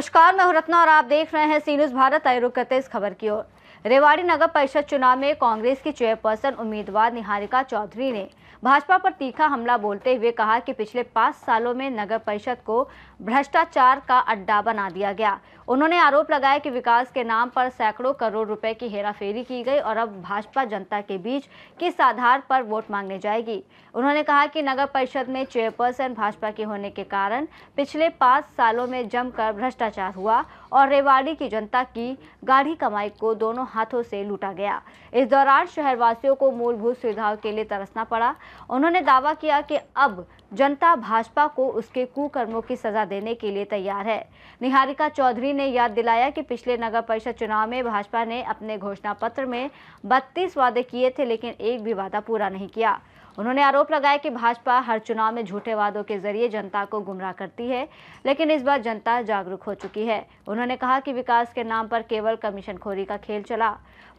नमस्कार, मैं हूं रत्ना और आप देख रहे हैं सी न्यूज़ भारत। आइए रुक करते इस खबर की ओर। रेवाड़ी नगर परिषद चुनाव में कांग्रेस की चेयरपर्सन उम्मीदवार निहारिका चौधरी ने भाजपा पर तीखा हमला बोलते हुए कहा कि पिछले 5 सालों में नगर परिषद को भ्रष्टाचार का अड्डा बना दिया गया। उन्होंने आरोप लगाया कि विकास के नाम पर सैकड़ों करोड़ रुपए की हेराफेरी की गई और अब भाजपा जनता के बीच किस आधार पर वोट मांगने जाएगी। उन्होंने कहा कि नगर परिषद में चेयरपर्सन भाजपा के होने के कारण पिछले 5 सालों में जमकर भ्रष्टाचार हुआ और रेवाड़ी की जनता की गाढ़ी कमाई को दोनों हाथों से लूटा गया। इस दौरान शहरवासियों को मूलभूत सुविधाओं के लिए तरसना पड़ा। उन्होंने दावा किया कि अब जनता भाजपा को उसके कुकर्मों की सजा देने के लिए तैयार है। निहारिका चौधरी ने याद दिलाया कि पिछले नगर परिषद चुनाव में भाजपा ने अपने घोषणा पत्र में 32 वादे किए थे, लेकिन एक भी वादा पूरा नहीं किया। उन्होंने आरोप लगाया कि भाजपा हर चुनाव में झूठे वादों के जरिए जनता को गुमराह करती है, लेकिन इस बार जनता जागरूक हो चुकी है। उन्होंने कहा कि विकास के नाम पर केवल कमीशनखोरी का खेल चला,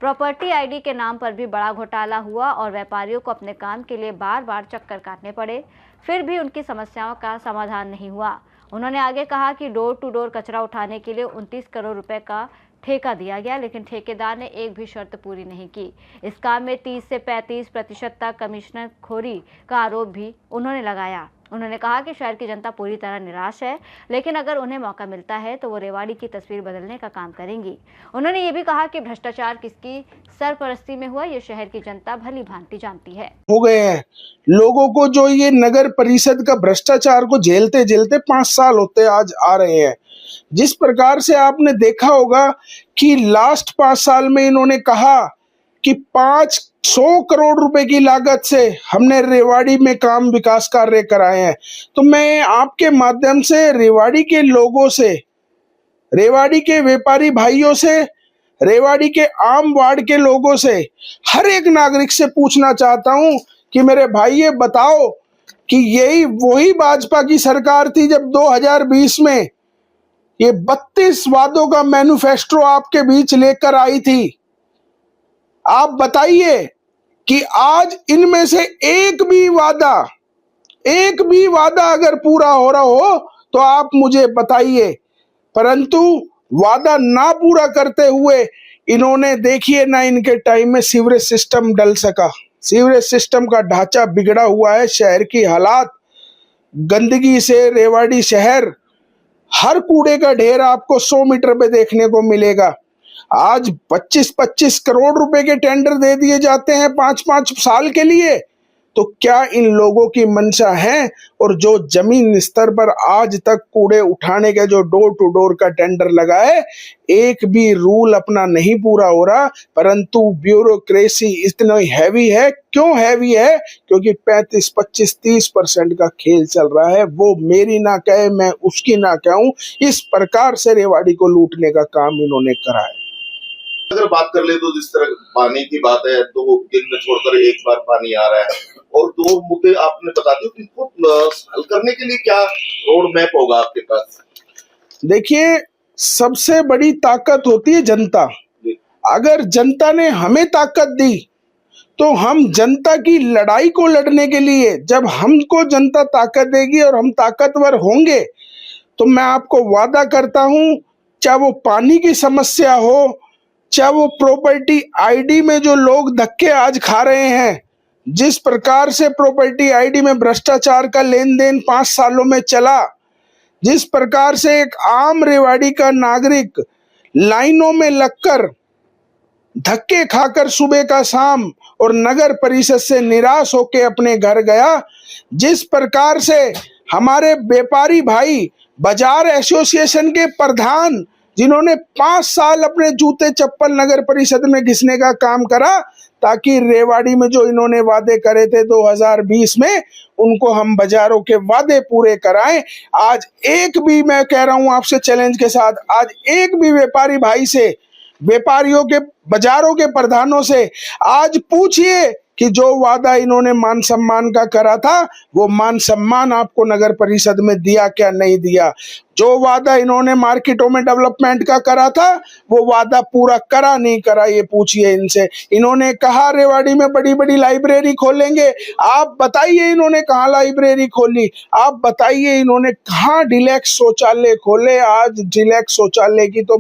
प्रॉपर्टी आईडी के नाम पर भी बड़ा घोटाला हुआ और व्यापारियों को अपने काम के लिए बार बार चक्कर काटने पड़े, फिर भी उनकी समस्याओं का समाधान नहीं हुआ। उन्होंने आगे कहा कि डोर टू डोर कचरा उठाने के लिए 29 करोड़ रुपए का ठेका दिया गया, लेकिन ठेकेदार ने एक भी शर्त पूरी नहीं की। इस काम में 30 से 35% तक कमिश्नरखोरी का आरोप भी उन्होंने लगाया। उन्होंने कहा कि शहर की जनता पूरी तरह निराश है, लेकिन अगर उन्हें मौका मिलता है तो वो रेवाड़ी की तस्वीर बदलने का काम करेंगी। उन्होंने ये भी कहा कि भ्रष्टाचार किसकी सरपरस्ती में हुआ, ये शहर की जनता भली भांति जानती है। हो गए हैं लोगों को जो ये नगर परिषद का भ्रष्टाचार को झेलते झेलते 5 साल होते आज आ रहे हैं। जिस प्रकार से आपने देखा होगा कि लास्ट 5 साल में इन्होंने कहा कि 500 करोड़ रुपए की लागत से हमने रेवाड़ी में काम विकास कार्य कराए हैं। तो मैं आपके माध्यम से रेवाड़ी के लोगों से, रेवाड़ी के व्यापारी भाइयों से, रेवाड़ी के आम वार्ड के लोगों से, हर एक नागरिक से पूछना चाहता हूं कि मेरे भाई ये बताओ कि यही वही भाजपा की सरकार थी जब 2020 में ये 32 वादों का मैनिफेस्टो आपके बीच लेकर आई थी। आप बताइए कि आज इनमें से एक भी वादा अगर पूरा हो रहा हो तो आप मुझे बताइए। परंतु वादा ना पूरा करते हुए इन्होंने, देखिए ना, इनके टाइम में सीवरेज सिस्टम डल सका। सीवरेज सिस्टम का ढांचा बिगड़ा हुआ है। शहर की हालात, गंदगी से रेवाड़ी शहर, हर कूड़े का ढेर आपको 100 मीटर पे देखने को मिलेगा। आज 25-25 करोड़ रुपए के टेंडर दे दिए जाते हैं 5-5 साल के लिए। तो क्या इन लोगों की मंशा है? और जो जमीन स्तर पर आज तक कूड़े उठाने के जो डोर टू डोर का टेंडर लगा है, एक भी रूल अपना नहीं पूरा हो रहा। परंतु ब्यूरोक्रेसी इतना हैवी है। क्यों हैवी है? क्योंकि 35-25-30% का खेल चल रहा है। वो मेरी ना कहे, मैं उसकी ना कहूं। इस प्रकार से रेवाड़ी को लूटने का काम इन्होंने करा है। अगर बात कर ले तो जिस तरह पानी की बात है, 2 दिन में छोड़कर एक बार पानी आ रहा है, और 2 मुद्दे आपने बता दिए कि इनको हल करने के लिए क्या रोड मैप होगा आपके पास? देखिए, सबसे बड़ी ताकत होती है जनता। अगर जनता ने हमें ताकत दी तो हम जनता की लड़ाई को लड़ने के लिए, जब हमको जनता ताकत देगी और हम ताकतवर होंगे, तो मैं आपको वादा करता हूं, चाहे वो पानी की समस्या हो, चाहे वो प्रॉपर्टी आईडी में जो लोग धक्के आज खा रहे हैं, जिस प्रकार से प्रॉपर्टी आईडी में भ्रष्टाचार का लेन देन 5 सालों में चला, जिस प्रकार से एक आम रेवाड़ी का नागरिक लाइनों में लगकर धक्के खाकर सुबह का शाम और नगर परिषद से निराश होकर अपने घर गया, जिस प्रकार से हमारे व्यापारी भाई, बाजार एसोसिएशन के प्रधान, जिन्होंने 5 साल अपने जूते चप्पल नगर परिषद में घिसने का काम करा ताकि रेवाड़ी में जो इन्होंने वादे करे थे 2020 में, उनको हम बाजारों के वादे पूरे कराएं। आज एक भी, मैं कह रहा हूं आपसे चैलेंज के साथ, आज एक भी व्यापारी भाई से, व्यापारियों के, बाजारों के प्रधानों से आज पूछिए कि जो वादा इन्होंने मान सम्मान का करा था वो मान सम्मान आपको नगर परिषद में दिया क्या नहीं दिया। जो वादा इन्होंने मार्केटों में डेवलपमेंट का करा था वो वादा पूरा करा नहीं करा, ये पूछिए इनसे। इन्होंने कहा रेवाड़ी में बड़ी बड़ी लाइब्रेरी खोलेंगे, आप बताइए इन्होंने कहाँ लाइब्रेरी खोली, आप बताइए इन्होंने कहाँ डिलैक्स शौचालय खोले। आज डिलैक्स शौचालय की तो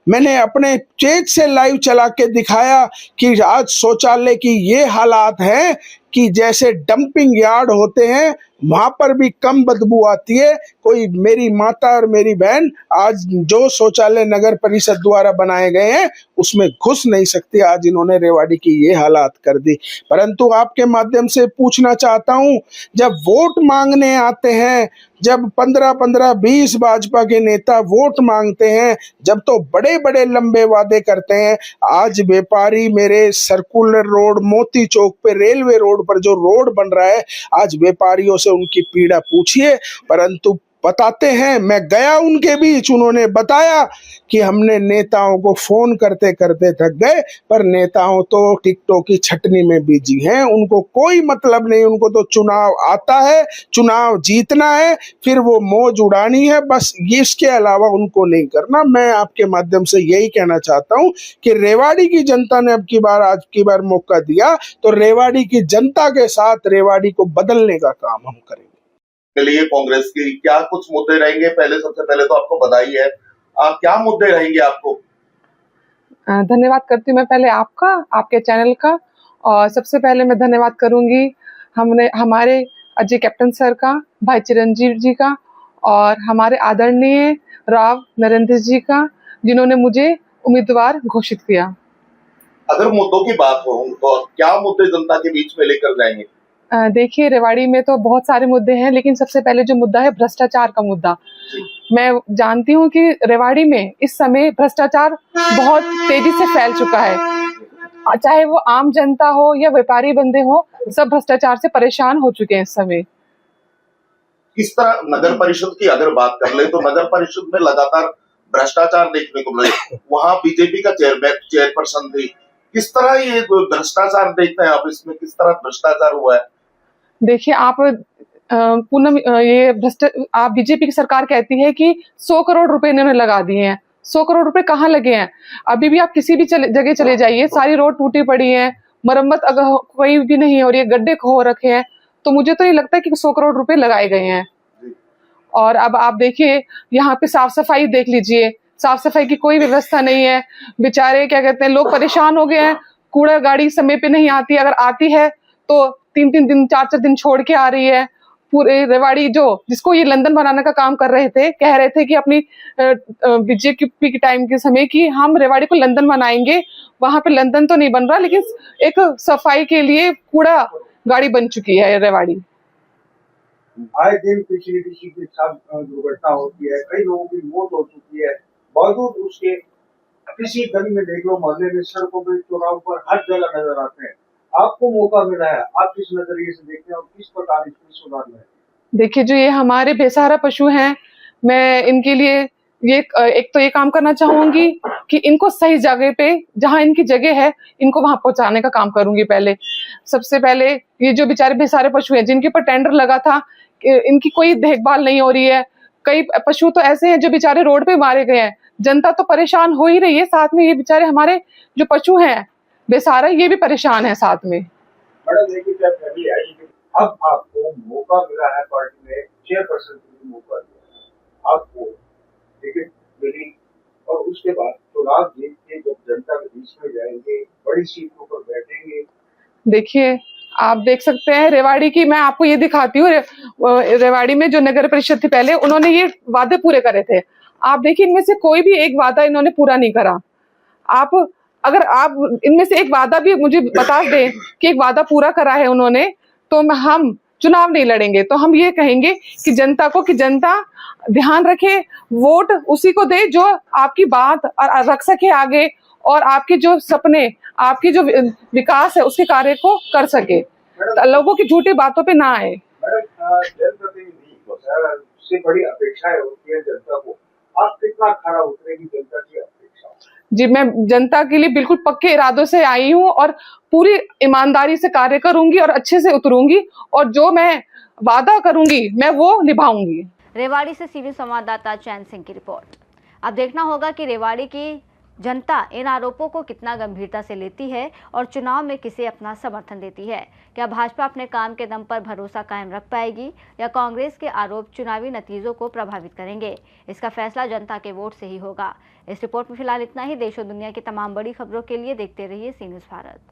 मैंने अपने पेज से लाइव चला के दिखाया कि आज शौचालय की ये हालात है कि जैसे डंपिंग यार्ड होते हैं वहां पर भी कम बदबू आती है। कोई मेरी माता और मेरी बहन आज जो शौचालय नगर परिषद द्वारा बनाए गए हैं उसमें घुस नहीं सकती। आज इन्होंने रेवाड़ी की ये हालात कर दी। परंतु आपके माध्यम से पूछना चाहता हूं, जब वोट मांगने आते हैं, जब 15-15, 20 भाजपा के नेता वोट मांगते हैं, जब तो बड़े बड़े लंबे वादे करते हैं। आज व्यापारी मेरे सर्कुलर रोड मोती चौक पे रेलवे रोड पर जो रोड बन रहा है, आज व्यापारियों से उनकी पीड़ा पूछिए। परंतु बताते हैं, मैं गया उनके बीच, उन्होंने बताया कि हमने नेताओं को फोन करते करते थक गए, पर नेताओं तो टिकटों की छटनी में बिजी हैं, उनको कोई मतलब नहीं। उनको तो चुनाव आता है, चुनाव जीतना है, फिर वो मौज उड़ानी है, बस ये इसके अलावा उनको नहीं करना। मैं आपके माध्यम से यही कहना चाहता हूं कि रेवाड़ी की जनता ने आज की बार मौका दिया तो रेवाड़ी की जनता के साथ रेवाड़ी को बदलने का काम हम करेंगे। के लिए कांग्रेस की क्या कुछ मुद्दे रहेंगे? सबसे पहले तो आपको बधाई है। क्या मुद्दे रहेंगे आपको? धन्यवाद करती हूँ मैं पहले आपका, आपके चैनल का, और सबसे पहले मैं धन्यवाद करूंगी हमारे अजय कैप्टन सर का, भाई चिरंजीव जी का, और हमारे आदरणीय राव नरेंद्र जी का, जिन्होंने मुझे उम्मीदवार घोषित किया। अगर मुद्दों की बात हो तो क्या मुद्दे जनता के बीच में लेकर जाएंगे? देखिए, रेवाड़ी में तो बहुत सारे मुद्दे हैं, लेकिन सबसे पहले जो मुद्दा है भ्रष्टाचार का मुद्दा। मैं जानती हूँ कि रेवाड़ी में इस समय भ्रष्टाचार बहुत तेजी से फैल चुका है। चाहे वो आम जनता हो या व्यापारी बंदे हो, सब भ्रष्टाचार से परेशान हो चुके हैं इस समय। किस तरह नगर परिषद की अगर बात कर ले तो नगर परिषद में लगातार भ्रष्टाचार देखने को मिले। वहाँ बीजेपी का चेयरपर्सन थी। किस तरह ये भ्रष्टाचार देखते हैं आप? इसमें किस तरह भ्रष्टाचार हुआ है? देखिए, आप पूनम, आप बीजेपी की सरकार कहती है कि 100 करोड़ रुपए इन्होंने लगा दिए हैं। 100 करोड़ रुपए कहाँ लगे हैं? अभी भी आप किसी भी जगह चले जाइए, सारी रोड टूटी पड़ी है, मरम्मत अगर कोई भी नहीं हो रही है, गड्ढे हो रखे हैं। तो मुझे तो ये लगता है कि 100 करोड़ रुपए लगाए गए हैं। और अब आप देखिए, यहाँ पे साफ सफाई देख लीजिए, साफ सफाई की कोई व्यवस्था नहीं है। बेचारे क्या कहते हैं, लोग परेशान हो गए हैं। कूड़ा गाड़ी समय पे नहीं आती, अगर आती है तो 3-3 दिन 4-4 दिन छोड़ के आ रही है। पूरे रेवाड़ी जिसको ये लंदन बनाने का काम कर रहे थे, कह रहे थे कि अपनी बीजेपी के टाइम के समय कि हम रेवाड़ी को लंदन बनाएंगे। वहां पे लंदन तो नहीं बन रहा, लेकिन एक सफाई के लिए कूड़ा गाड़ी बन चुकी है रेवाड़ी। आए दिन किसी के साथ दुर्घटना होती है, कई लोगों की मौत हो चुकी है। बावजूद उसके किसी गली में देख लो, मोहल्ले में, सड़कों पे, चौराहों पर हर जगह नजर आते हैं। आपको मौका मिला है, आप किस नजरिए से देखते हैं और किस प्रकार इसमें सुधारना है? देखिए, जो ये हमारे बेसहारा पशु हैं, मैं इनके लिए एक तो ये काम करना चाहूंगी कि इनको सही जगह पे, जहां इनकी जगह है, इनको वहां पहुंचाने का काम करूंगी। सबसे पहले ये जो बेचारे बेसहारे पशु हैं, जिनके ऊपर टेंडर लगा था, इनकी कोई देखभाल नहीं हो रही है। कई पशु तो ऐसे हैं जो बेचारे रोड पे मारे गए हैं। जनता तो परेशान हो ही रही है, साथ में ये बेचारे हमारे जो पशु हैं बेसहारा, ये भी परेशान है साथ में। मैडम, देखिए, अब आपको मौका मिला है, पार्टी ने चेयरपर्सन के लिए मौका दिया है आपको, टिकट मिली, और उसके बाद चुनाव जीत के जब जनता के बीच में जाएंगे, बड़ी सीटों पर बैठेंगे। देखिए, आप देख सकते हैं रेवाड़ी की, मैं आपको ये दिखाती हूँ। रेवाड़ी में जो नगर परिषद थी पहले, उन्होंने ये वादे पूरे करे थे। आप देखिए, इनमें से कोई भी एक वादा इन्होंने पूरा नहीं करा। अगर आप इनमें से एक वादा भी मुझे बता दें कि एक वादा पूरा करा है उन्होंने, तो हम चुनाव नहीं लड़ेंगे। तो हम ये कहेंगे कि जनता ध्यान रखे, वोट उसी को दे जो आपकी बात रख सके आगे, और आपके जो सपने, आपकी जो विकास है, उसके कार्य को कर सके, लोगों की झूठी बातों पे ना आए। मैडम, जनप्रतिनिधि से बड़ी अपेक्षाएं होती है जनता को। आप कितना खरा उतरेगी जनता की अपेक्षा? जी, मैं जनता के लिए बिल्कुल पक्के इरादों से आई हूँ और पूरी ईमानदारी से कार्य करूंगी और अच्छे से उतरूंगी और जो मैं वादा करूंगी मैं वो निभाऊंगी। रेवाड़ी से सीवी संवाददाता चैन सिंह की रिपोर्ट। अब देखना होगा कि रेवाड़ी की जनता इन आरोपों को कितना गंभीरता से लेती है और चुनाव में किसे अपना समर्थन देती है। क्या भाजपा अपने काम के दम पर भरोसा कायम रख पाएगी या कांग्रेस के आरोप चुनावी नतीजों को प्रभावित करेंगे? इसका फैसला जनता के वोट से ही होगा। इस रिपोर्ट में फिलहाल इतना ही। देश और दुनिया की तमाम बड़ी खबरों के लिए देखते रहिए सी न्यूज़ भारत।